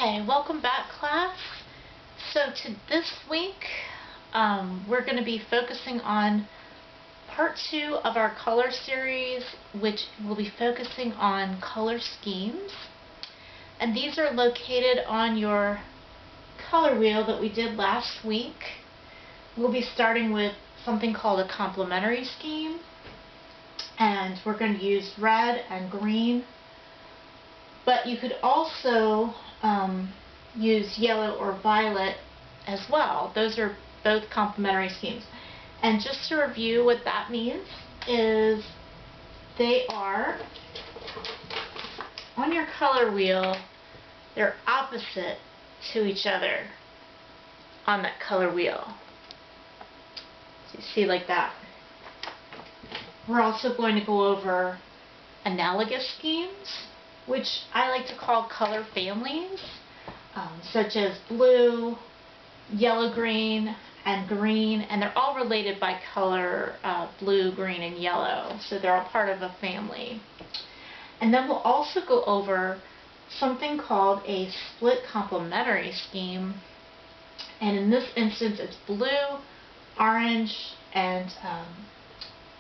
Okay, welcome back, class. So this week, we're going to be focusing on part 2 of our color series, which will be focusing on color schemes. And these are located on your color wheel that we did last week. We'll be starting with something called a complementary scheme. And we're going to use red and green. But you could also use yellow or violet as well. Those are both complementary schemes. And just to review what that means is they are, on your color wheel, they're opposite to each other on that color wheel. So you see like that. We're also going to go over analogous schemes, which I like to call color families, such as blue, yellow-green, and green, and they're all related by color, blue, green, and yellow, so they're all part of a family. And then we'll also go over something called a split complementary scheme, and in this instance it's blue, orange, and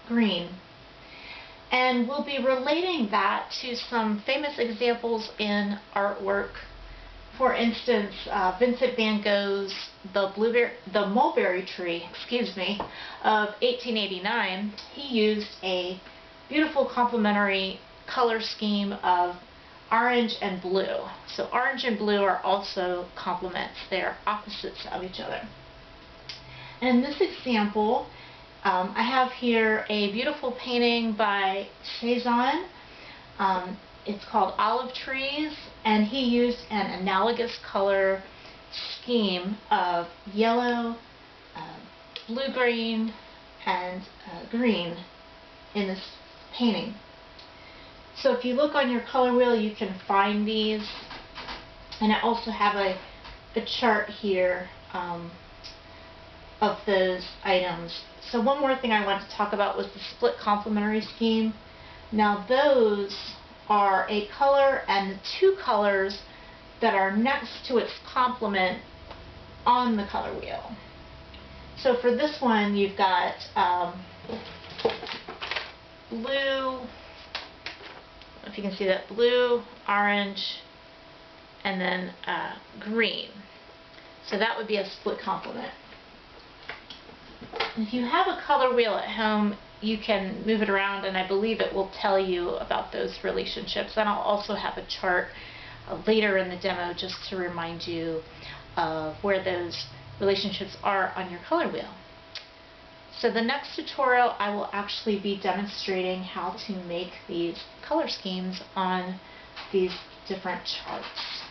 green. And we'll be relating that to some famous examples in artwork. For instance, Vincent van Gogh's The Mulberry Tree, of 1889. He used a beautiful complementary color scheme of orange and blue. So orange and blue are also complements. They are opposites of each other. And in this example, I have here a beautiful painting by Cezanne. It's called Olive Trees, and he used an analogous color scheme of yellow, blue-green, and green in this painting. So if you look on your color wheel, you can find these, and I also have a chart here of those items. So one more thing I wanted to talk about was the split complementary scheme. Now those are a color and the two colors that are next to its complement on the color wheel. So for this one you've got blue, if you can see that, blue, orange, and then green. So that would be a split complement. If you have a color wheel at home, you can move it around, and I believe it will tell you about those relationships. And I'll also have a chart later in the demo just to remind you of where those relationships are on your color wheel. So the next tutorial, I will actually be demonstrating how to make these color schemes on these different charts.